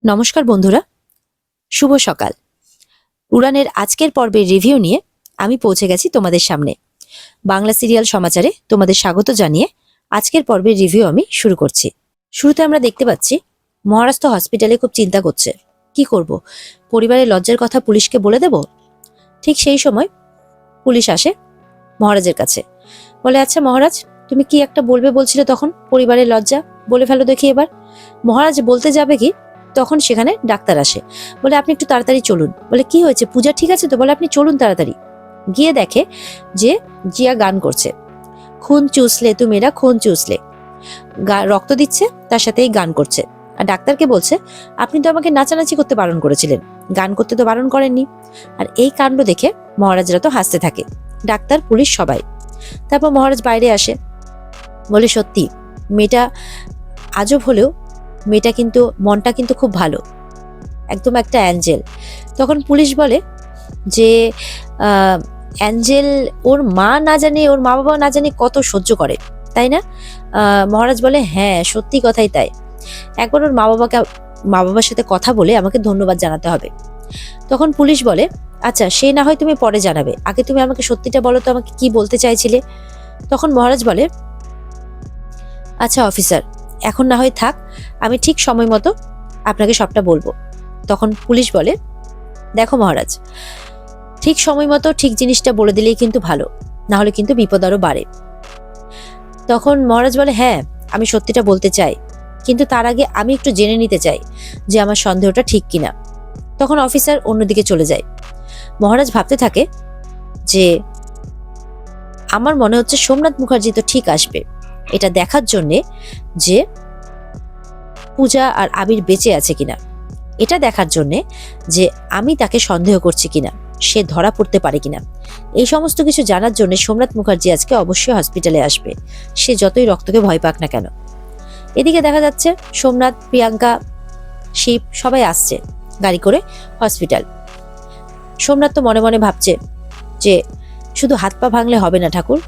নমস্কার বন্ধুরা, শুভ সকাল। উড়ানের আজকের পর্বের রিভিউ নিয়ে আমি পৌঁছে গেছি তোমাদের সামনে। বাংলা সিরিয়াল সমাচারে তোমাদের স্বাগত জানিয়ে আজকের পর্বের রিভিউ আমি শুরু করছি। শুরুতে আমরা দেখতে পাচ্ছি মহারাজ তো হসপিটালে খুব চিন্তা করছে, কি করব, পরিবারের লজ্জার কথা পুলিশকে বলে দেব। ঠিক সেই সময় পুলিশ আসে মহারাজের কাছে, বলে আচ্ছা মহারাজ, তুমি কি একটা বলবে বলছিলে তখন, পরিবারের লজ্জা, বলে ফেলো দেখি এবার। মহারাজ বলতে যাবে কি, তখন সেখানে ডাক্তার আসে, বলে আপনি একটু তাড়াতাড়ি চলুন। বলে কি হয়েছে, পূজা ঠিক আছে তো? বলে আপনি চলুন তাড়াতাড়ি। গিয়ে দেখে যে জিয়া গান করছে, খুন চুষলে তুমেরা খুন চুষলে, রক্ত দিচ্ছে, তার সাথেই গান করছে। আর ডাক্তারকে বলছে আপনি তো আমাকে নাচানাচি করতে বারণ করেছিলেন, গান করতে তো বারণ করেননি। আর এই কাণ্ড দেখে মহারাজরা তো হাসতে থাকে, ডাক্তার, পুলিশ, সবাই। তারপর মহারাজ বাইরে আসে, বলে সত্যি মেয়েটা আজব হলেও মেয়েটা কিন্তু মনটা কিন্তু খুব ভালো, একদম একটা অ্যাঞ্জেল। তখন পুলিশ বলে যে অ্যাঞ্জেল ওর মা না জানে, ওর মা বাবা না জানে কত সহ্য করে, তাই না? মহারাজ বলে হ্যাঁ সত্যি কথাই তাই, একবার ওর মা বাবার সাথে কথা বলে আমাকে ধন্যবাদ জানাতে হবে। তখন পুলিশ বলে আচ্ছা সে না হয় তুমি পরে জানাবে, আগে তুমি আমাকে সত্যিটা বলো তো, আমাকে কি বলতে চাইছিলে। তখন মহারাজ বলে আচ্ছা অফিসার, এখন না হয় থাক, আমি ঠিক সময় মতো আপনাকে সবটা বলবো। তখন পুলিশ বলে দেখো মহারাজ, ঠিক সময় মতো ঠিক জিনিসটা বলে দিলেই কিন্তু ভালো, না হলে কিন্তু বিপদ আরো বাড়ে। তখন মহারাজ বলে হ্যাঁ আমি সত্যিটা বলতে চাই, কিন্তু তার আগে আমি একটু জেনে নিতে চাই যে আমার সন্দেহটা ঠিক কিনা। তখন অফিসার অন্যদিকে চলে যায়। মহারাজ ভাবতে থাকে যে আমার মনে হচ্ছে সোমনাথ মুখার্জি তো ঠিক আসবে, এটা দেখার জন্যে যে পূজা আর আবির বেঁচে আছে কিনা, এটা দেখার জন্যে যে আমি তাকে সন্দেহ করছি কিনা, সে ধরা পড়তে পারে কিনা, এই সমস্ত কিছু জানার জন্য সোমনাথ মুখার্জি আজকে অবশ্যই হসপিটালে আসবে, সে যতই রক্তকে ভয় পাক না কেন। এদিকে দেখা যাচ্ছে সোমনাথ, প্রিয়াঙ্কা, শিব সবাই আসছে গাড়ি করে হসপিটাল। সোমনাথ তো মনে মনে ভাবছে যে শুধু হাত পা ভাঙলে হবে না ঠাকুর,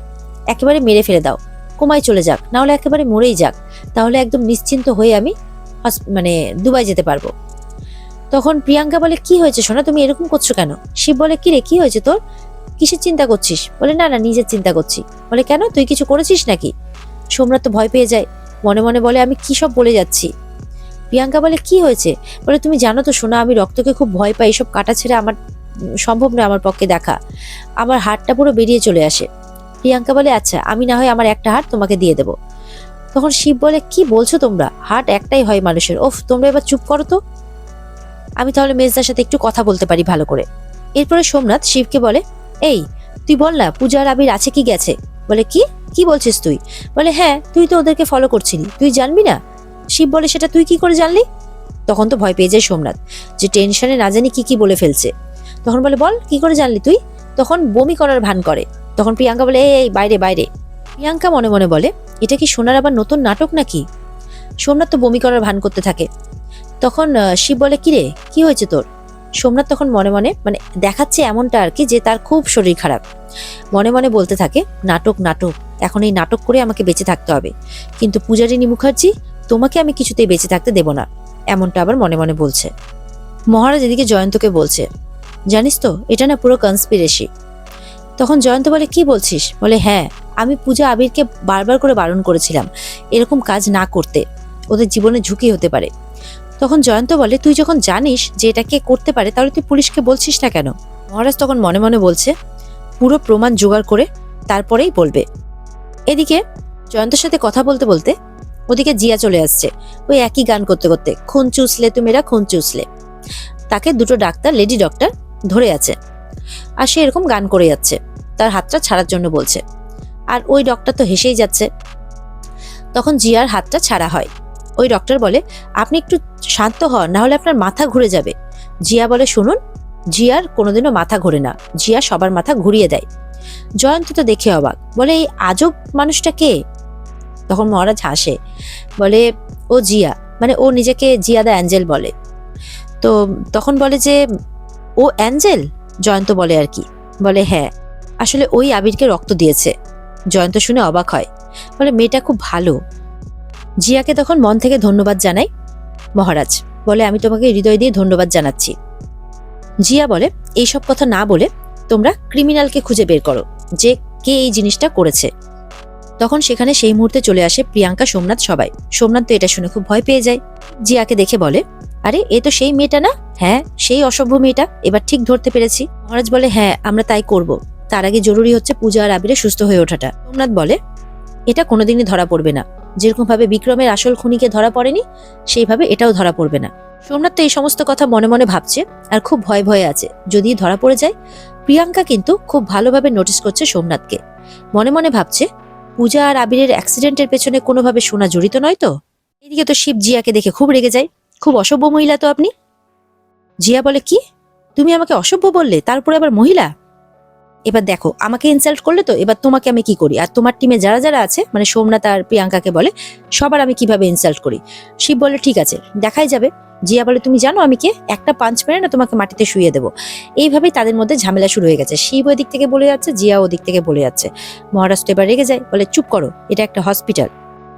একেবারে মেরে ফেলে দাও, কোমায় চলে যাক, না হলে একেবারে মরেই যাক, তাহলে একদম নিশ্চিন্ত হয়ে আমি দুবাই যেতে পারবো। তখন প্রিয়াঙ্কা বলে কি হয়েছে সোনা, তুমি এরকম করছো কেন? শিব বলে কি রে, কি হয়েছে তোর, কিসের চিন্তা করছিস? বলে না না, নিজের চিন্তা করছি। বলে কেন, তুই কিছু করেছিস নাকি? সোমনাথ তো ভয় পেয়ে যায়, মনে মনে বলে আমি কি সব বলে যাচ্ছি। প্রিয়াঙ্কা বলে কি হয়েছে? বলে তুমি জানো তো সোনা, আমি রক্তকে খুব ভয় পাই, এসব কাটা ছেড়ে আমার সম্ভব নয় আমার পক্ষে দেখা, আমার হাড়টা পুরো বেরিয়ে চলে আসে। প্রিয়াঙ্কা বলে আচ্ছা আমি না হয় আমার একটা হাড় তোমাকে দিয়ে দেবো। তখন শিব বলে কি বলছো তোমরা, হার্ট একটাই হয় মানুষের, ওফ তোমরা এবার চুপ করো তো, আমি তাহলে মেজদার সাথে একটু কথা বলতে পারি ভালো করে। এরপরে সোমনাথ শিবকে বলে এই তুই বল না পূজার আবির আছে কি গেছে? বলে কি কি বলছিস তুই? বলে হ্যাঁ তুই তো ওদেরকে ফলো করছিলি, তুই জানবি না? শিব বলে সেটা তুই কি করে জানলি? তখন তো ভয় পেয়ে যায় সোমনাথ, যে টেনশনে না জানি কি কি বলে ফেলছে। তখন বলে বল কি করে জানলি তুই? তখন বমি করার ভান করে। তখন প্রিয়াঙ্কা বলে এই বাইরে বাইরে। প্রিয়াঙ্কা মনে মনে বলে এটা কি সোনার আবার নতুন নাটক নাকি? সোমনাথ তো বমি করার ভান করতে থাকে। তখন শিব বলে কিরে কি হয়েছে তোর? সোমনাথ তখন মনে মনে দেখাচ্ছে এমনটা আর কি, যে তার খুব শরীর খারাপ। মনে মনে বলতে থাকে নাটক নাটক, এখন এই নাটক করে আমাকে বেঁচে থাকতে হবে, কিন্তু পূজারিনী মুখার্জি তোমাকে আমি কিছুতেই বেঁচে থাকতে দেব না, এমনটা আবার মনে মনে বলছে। মহারাজ এদিকে জয়ন্তকে বলছে জানিস তো এটা না পুরো কনস্পিরেসি। তখন জয়ন্ত বলে কি বলছিস? বলে হ্যাঁ আমি পূজা আবিরকে বারবার করে বারণ করেছিলাম এরকম কাজ না করতে, ওদের জীবনে ঝুঁকি হতে পারে। তখন জয়ন্ত বলে তুই যখন জানিস যে এটা কে করতে পারে, তাহলে তুই পুলিশকে বলছিস না কেন? মহারাজ তখন মনে মনে বলছে পুরো প্রমাণ জোগাড় করে তারপরেই বলবে। এদিকে জয়ন্তের সাথে কথা বলতে বলতে ওদিকে জিয়া চলে আসছে, ওই একই গান করতে করতে, খুন চুষলে তুমেরা খুন চুষলে। তাকে দুটো ডাক্তার, লেডি ডক্টর ধরে আছে, আর সে এরকম গান করে যাচ্ছে, তার হাতটা ছাড়ার জন্য বলছে, আর ওই ডক্টর তো হেসেই যাচ্ছে। তখন জিয়ার হাতটা ছাড়া হয়। ওই ডক্টর বলে আপনি একটু শান্ত হন, না হলে আপনার মাথা ঘুরে যাবে। জিয়া বলে শুনুন, জিয়ার কোনোদিনও মাথা ঘোরে না, জিয়া সবার মাথা ঘুরিয়ে দেয়। জয়ন্ত তো দেখে অবাক, বলে এই আজব মানুষটা কে? তখন মহারাজ হাসে, বলে ও জিয়া, ও নিজেকে জিয়া দা অ্যাঞ্জেল বলে। তো তখন বলে যে ও অ্যাঞ্জেল? জয়ন্ত বলে আর কি, বলে হ্যাঁ আসলে ওই আবিরকে রক্ত দিয়েছে। জয়ন্ত শুনে অবাক হয়, বলে মেয়েটা খুব ভালো। জিয়াকে তখন মন থেকে ধন্যবাদ জানাই মহারাজ। বলে আমি তোমাকে হৃদয় দিয়ে ধন্যবাদ জানাচ্ছি। জিয়া বলে এইসব কথা না বলে তোমরা ক্রিমিনালকে খুঁজে বের করো, যে কে এই জিনিসটা করেছে। তখন সেখানে সেই মুহূর্তে চলে আসে প্রিয়াঙ্কা, সোমনাথ সবাই। সোমনাথ তো এটা শুনে খুব ভয় পেয়ে যায়। জিয়াকে দেখে বলে, আরে এ তো সেই মেয়েটা না? হ্যাঁ, সেই অসভ্য মেয়েটা, এবার ঠিক ধরতে পেরেছি। মহারাজ বলে, হ্যাঁ আমরা তাই করব, তার আগে জরুরি হচ্ছে পূজা আর আবিরে সুস্থ হয়ে ওঠাটা। সোমনাথ বলে, এটা কোনোদিনই ধরা পড়বে না, যেরকম ভাবে বিক্রমের আসল খুনিকে ধরা পড়েনি সেইভাবে এটাও ধরা পড়বে না। সোমনাথ তো এই সমস্ত কথা মনে মনে ভাবছে আর খুব ভয় ভয়ে আছে, যদি ধরা পড়ে যায়। প্রিয়াঙ্কা কিন্তু খুব ভালোভাবে নোটিস করছে সোমনাথকে, মনে মনে ভাবছে পূজা আর আবিরের অ্যাক্সিডেন্টের পেছনে কোনোভাবে সোনা জড়িত নয় তো। এদিকে তো শিব জিয়াকে দেখে খুব রেগে যায়, খুব অসভ্য মহিলা তো আপনি। জিয়া বলে, কি তুমি আমাকে অসভ্য বললে, তারপরে আবার মহিলা? এবার দেখো আমাকে ইনসাল্ট করলে তো, এবার তোমাকে আমি কি করি, আর তোমার টিমে যারা যারা আছে, মানে সোমনাথ আর প্রিয়াঙ্কাকে বলে, সবার আমি কিভাবে ইনসাল্ট করি। শিব বলে, ঠিক আছে দেখাই যাবে। জিয়া বলে, তুমি জানো আমি কে? একটা পাঞ্চ মেরে না তোমাকে মাটিতে শুইয়ে দেবো। এইভাবেই তাদের মধ্যে ঝামেলা শুরু হয়ে গেছে। শিব ওদিক থেকে বলে যাচ্ছে, জিয়া ওদিক থেকে বলে যাচ্ছে। মহারাজ তো এবার রেগে যায়, বলে চুপ করো, এটা একটা হসপিটাল।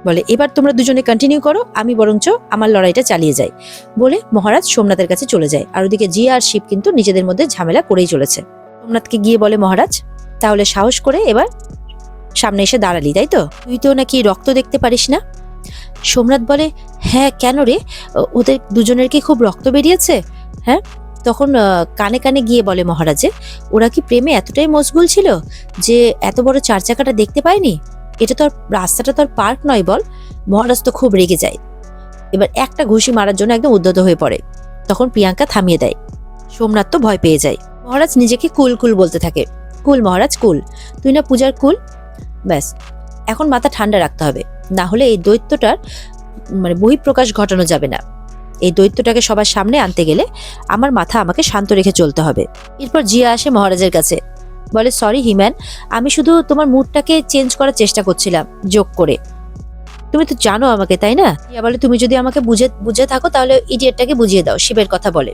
বলে এবার তোমরা দুজনে কন্টিনিউ করো, আমি বরঞ্চ আমার লড়াইটা চালিয়ে যাই। বলে মহারাজ সোমনাথের কাছে চলে যায়। আর ওদিকে জিয়া আর শিব কিন্তু নিজেদের মধ্যে ঝামেলা করেই চলেছে। সোমনাথকে গিয়ে বলে, মহারাজ তাহলে সাহস করে এবার সামনে এসে দাঁড়ালি, তাই তো? তুই তো নাকি রক্ত দেখতে পারিস না? সোমনাথ বলে, হ্যাঁ কেন রে, ওদের দুজনের কি খুব রক্ত বেরিয়েছে? হ্যাঁ। তখন কানে কানে গিয়ে বলে মহারাজে, ওরা কি প্রেমে এতটাই মশগুল ছিল যে এত বড় চার চাকাটা দেখতে পায়নি? এটা তো রাস্তাটা তো পার্ক নয় বল। মহারাজ তো খুব রেগে যায়, এবার একটা ঘুষি মারার জন্য একদম উদ্যত হয়ে পড়ে। তখন প্রিয়াঙ্কা থামিয়ে দেয়। সোমনাথ তো ভয় পেয়ে যায়। মহারাজ নিজেকে কুল কুল বলতে থাকে, কুল মহারাজ কুল, তুই না পূজার কুল। ব্যাস, এখন মাথা ঠান্ডা রাখতে হবে, না হলে এই দৈত্যটার মানে বহিঃপ্রকাশ ঘটানো যাবে না। এই দৈত্যটাকে সবার সামনে আনতে গেলে আমার মাথা আমাকে শান্ত রেখে চলতে হবে। এরপর জিয়া আসে মহারাজের কাছে, বলে, সরি হিম্যান, আমি শুধু তোমার মুডটাকে চেঞ্জ করার চেষ্টা করছিলাম যোগ করে। তুমি তো জানো আমাকে, তাই না? জিয়া বলে, তুমি যদি আমাকে বুঝে থাকো তাহলে ইডিয়েটটাকে বুঝিয়ে দাও। শিবের কথা বলে।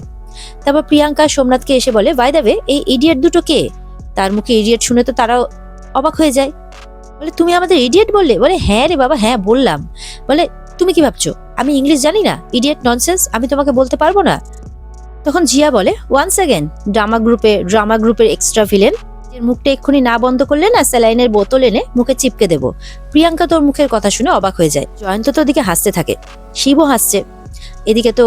তারপর প্রিয়াঙ্কা সোমনাথকে এসে বলে, বাই দ্য ওয়ে এই ইডিয়েট দুটো কে? তার মুখে ইডিয়েট শুনে তো তারাও অবাক হয়ে যায়। বলে, তুমি আমাদের ইডিয়েট বললে? বলে, হ্যাঁ রে বাবা, হ্যাঁ বললাম। বলে, তুমি কি ভাবছো আমি ইংলিশ জানি না? ইডিয়েট ননসেন্স, আমি তোমাকে বলতে পারবো না। তখন জিয়া বলে, ওয়ান্স অ্যাগেন ড্রামা গ্রুপের এক্সট্রা ভিলেন, এর মুখটা এক্ষুনি না বন্ধ করলে না স্যালাইনের বোতল এনে মুখে চিপকে দেবো। প্রিয়াঙ্কা তোর মুখের কথা শুনে অবাক হয়ে যায়। জয়ন্ত তো ওদিকে হাসতে থাকে, শিবও হাসছে। এদিকে তো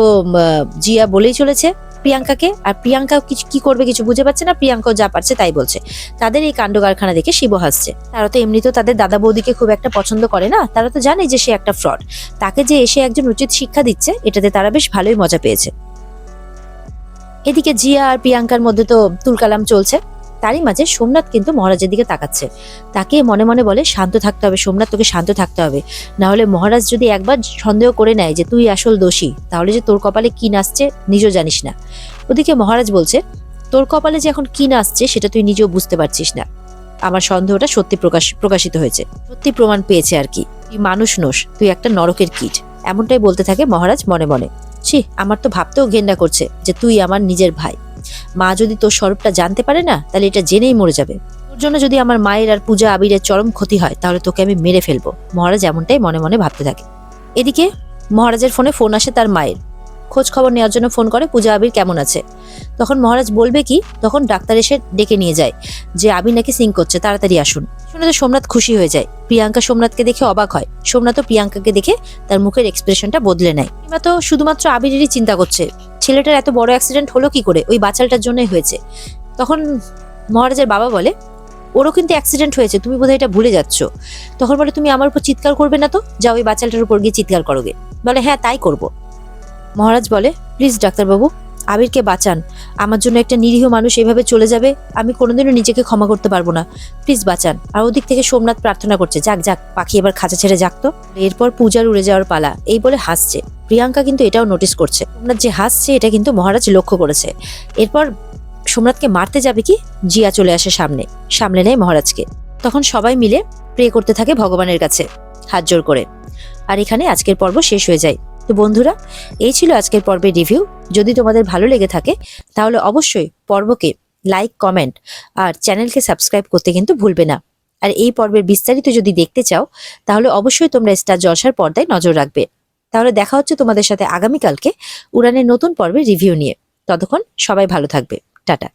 জিয়া বলেই চলেছে প্রিয়াঙ্কাকে, আর প্রিয়াঙ্কা কি করবে কিছু বুঝে পাচ্ছে না, প্রিয়াঙ্কাও যা পারছে তাই বলছে। তাদের এই কাণ্ড কারখানা দেখে শিব হাসছে। তারা তো এমনিতেও তাদের দাদা বৌদিকে খুব একটা পছন্দ করে না, তারা তো জানে যে সে একটা ফ্রড। তাকে যে এসে একজন উচিত শিক্ষা দিচ্ছে, এটাতে তারা বেশ ভালোই মজা পেয়েছে। এদিকে জিয়া আর প্রিয়াঙ্কার মধ্যে তো তুলকালাম চলছে। তারই মাঝে সোমনাথ কিন্তু মহারাজের দিকে তাকাচ্ছে, তাকে মনে মনে বলে, শান্ত থাকতে হবে সোমনাথ, তোকে শান্ত থাকতে হবে, না হলে মহারাজ যদি একবার সন্দেহ করে নেয় যে তুই আসল দোষী, তাহলে যে তোর কপালে কি নাচছে নিজেও জানিস না। ওদিকে মহারাজ বলছে, তোর কপালে যে এখন কি নাচছে সেটা তুই নিজেও বুঝতে পারছিস না। আমার সন্দেহটা সত্যি প্রকাশিত হয়েছে, সত্যি প্রমাণ পেয়েছে আর কি। তুই মানুষ নোস, তুই একটা নরকের কীট। এমনটাই বলতে থাকে মহারাজ মনে মনে। ছি, আমার তো ভাবতেও ঘেন্না করছে যে তুই আমার নিজের ভাই। মা যদি তোর স্বরূপটা জানতে পারে না, তাহলে এটা জেনেই মরে যাবে। তোর জন্য যদি আমার মায়ের আর পূজা আবিরের চরম ক্ষতি হয়, তাহলে তোকে আমি মেরে ফেলবো। মহারাজ এমনটাই মনে মনে ভাবতে থাকে। এদিকে মহারাজের ফোন আসে তার মায়ের। খোঁজ খবর নেওয়ার জন্য ফোন করে পূজা আবির কেমন আছে। তখন মহারাজ বলবে কি, তখন ডাক্তার এসে ডেকে নিয়ে যায় যে আবির নাকি সিঙ্ক করছে, তাড়াতাড়ি আসুন। শুনে তো সোমনাথ খুশি হয়ে যায়। প্রিয়াঙ্কা সোমনাথকে দেখে অবাক হয়। সোমনাথও প্রিয়াঙ্কাকে দেখে তার মুখের এক্সপ্রেশনটা বদলে নেয়। কিংবা তো শুধুমাত্র আবিরেরই চিন্তা করছে, ছেলেটার এত বড় অ্যাক্সিডেন্ট হলো কি করে, ওই বাচালটার জন্যই হয়েছে। তখন মহারাজের বাবা বলে, ওরও কিন্তু অ্যাক্সিডেন্ট হয়েছে, তুমি বোধহয় এটা ভুলে যাচ্ছ। তখন বলে, তুমি আমার উপর চিৎকার করবে না তো, যাও ওই বাচালটার উপর গিয়ে চিৎকার করোগে। বলে, হ্যাঁ তাই করব। মহারাজ বলে, প্লিজ ডাক্তারবাবু আবিরকে বাঁচান, আমার জন্য একটা নিরীহ মানুষ এভাবে চলে যাবে আমি কোনোদিনও নিজেকে ক্ষমা করতে পারবো না, প্লিজ বাঁচান। আর ওদিক থেকে সোমনাথ প্রার্থনা করছে, যাক যাক পাখি এবার খাঁচা ছেড়ে যাক তো। এরপর পূজার উড়ে যাওয়ার পালা, এই বলে হাসছে। প্রিয়াঙ্কা কিন্তু এটাও নোটিস করছে, সোমনাথ যে হাসছে এটা কিন্তু মহারাজ লক্ষ্য করেছে। এরপর সোমনাথকে মারতে যাবে কি, জিয়া চলে আসে সামলে নেয় মহারাজকে। তখন সবাই মিলে প্রে করতে থাকে ভগবানের কাছে হাত জোড় করে। আর এখানে আজকের পর্ব শেষ হয়ে যায়। তো বন্ধুরা, এই ছিল আজকের পর্বের রিভিউ। যদি তোমাদের ভালো লেগে থাকে তাহলে অবশ্যই পর্বকে লাইক, কমেন্ট আর চ্যানেলকে সাবস্ক্রাইব করতে কিন্তু ভুলবে না। আর এই পর্বের বিস্তারিত যদি দেখতে চাও তাহলে অবশ্যই তোমরা স্টার জলসার পর্দায় নজর রাখবে। তাহলে দেখা হচ্ছে তোমাদের সাথে আগামীকালকে উড়ানের নতুন পর্বের রিভিউ নিয়ে। ততক্ষণ সবাই ভালো থাকবে। টাটা।